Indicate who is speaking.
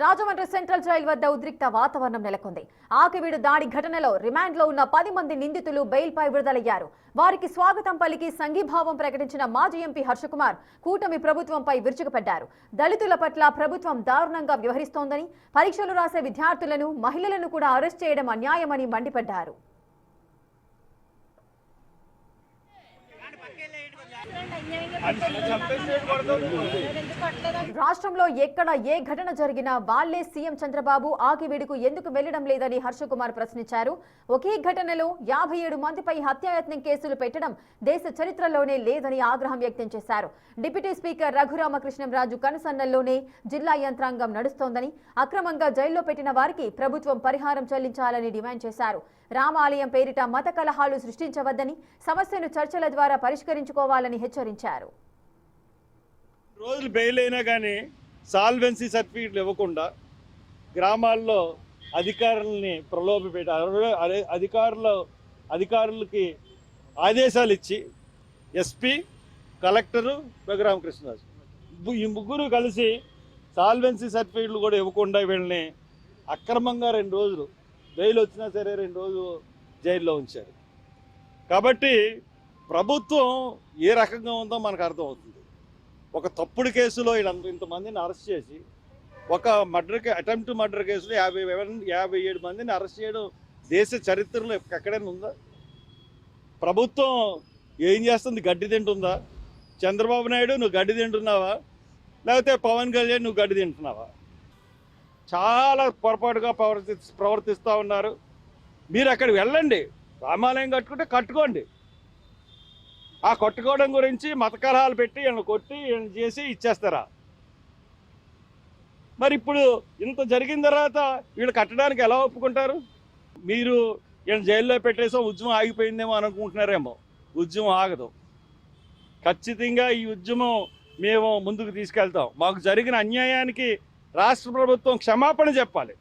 Speaker 1: Rajahmundry central jail వద్ద ఉద్రిక్త వాతావరణం నెలకొంది. ఆకివీడు దాడి ఘటనలో రిమాండ్లో ఉన్న 10 మంది నిందితులు బెయిల్పై విడుదలయ్యారు. వారికి స్వాగతం పలికి సంఘీభావం ప్రకటించిన మాజీ ఎంపీ హర్షకుమార్ కూటమి ప్రభుత్వంపై విరుచుకుపడ్డారు. దళితుల పట్ల ప్రభుత్వం దారుణంగా వ్యవహరిస్తోందని, పరీక్షలు రాసే విద్యార్థులను, మహిళలను కూడా అరెస్ట్ చేయడం అన్యాయమని మండిపడ్డారు. రాష్ట్రంలో ఎక్కడ ఏ ఘటన జరిగినా వాళ్లే సీఎం చంద్రబాబు ఆకివీడుకు ఎందుకు వెళ్లడం లేదని హర్షకుమార్ ప్రశ్నించారు. ఒకే ఘటనలో 57 మందిపై హత్యాయత్నం కేసులు పెట్టడం దేశ చరిత్రలోనే లేదని ఆగ్రహం వ్యక్తం చేశారు. డిప్యూటీ స్పీకర్ రఘురామకృష్ణంరాజు కనుసన్నల్లోనే జిల్లా యంత్రాంగం నడుస్తోందని, అక్రమంగా జైల్లో పెట్టిన వారికి ప్రభుత్వం పరిహారం చెల్లించాలని డిమాండ్ చేశారు. రామాలయం పేరిట మత కలహాలు సృష్టించవద్దని, సమస్యను చర్చల ద్వారా పరిష్కరించుకోవాలని హెచ్చరించారు.
Speaker 2: రోజులు బెయిల్ అయినా కానీ సాల్వెన్సీ సర్టిఫికెట్లు ఇవ్వకుండా గ్రామాల్లో అధికారులని ప్రలోభపెట్టి అధికారులకి ఆదేశాలు ఇచ్చి ఎస్పీ, కలెక్టరు, రఘురామకృష్ణరాజు ఈ ముగ్గురు కలిసి సాల్వెన్సీ సర్టిఫికెట్లు కూడా ఇవ్వకుండా వీళ్ళని అక్రమంగా 2 రోజులు బెయిల్ వచ్చినా సరే 2 రోజులు జైల్లో ఉంచారు. కాబట్టి ప్రభుత్వం ఏ రకంగా ఉందో మనకు అర్థమవుతుంది. ఒక తప్పుడు కేసులో ఇంతమందిని అరెస్ట్ చేసి, ఒక అటెంప్ట్ మర్డర్ కేసులో 57 మందిని అరెస్ట్ చేయడం దేశ చరిత్రలో ఎక్కడైనా ఉందా? ప్రభుత్వం ఏం చేస్తుంది? గడ్డి తింటుందా? చంద్రబాబు నాయుడు నువ్వు గడ్డి తింటున్నావా, లేకపోతే పవన్ కళ్యాణ్ నువ్వు గడ్డి తింటున్నావా? చాలా పొరపాటుగా ప్రవర్తిస్తూ ఉన్నారు. మీరు అక్కడికి వెళ్ళండి, రామాలయం కట్టుకుంటే కట్టుకోండి. ఆ కట్టుకోవడం గురించి మత కలహాలు పెట్టి వీళ్ళని కొట్టి వీళ్ళని చేసి ఇచ్చేస్తారా? మరి ఇప్పుడు ఇంత జరిగిన తర్వాత వీళ్ళు కట్టడానికి ఎలా ఒప్పుకుంటారు? మీరు వీళ్ళని జైల్లో పెట్టేసాం, ఉద్యమం ఆగిపోయిందేమో అనుకుంటున్నారేమో. ఉద్యమం ఆగదు. ఖచ్చితంగా ఈ ఉద్యమం మేము ముందుకు తీసుకెళ్తాం. మాకు జరిగిన అన్యాయానికి రాష్ట్ర ప్రభుత్వం క్షమాపణ చెప్పాలి.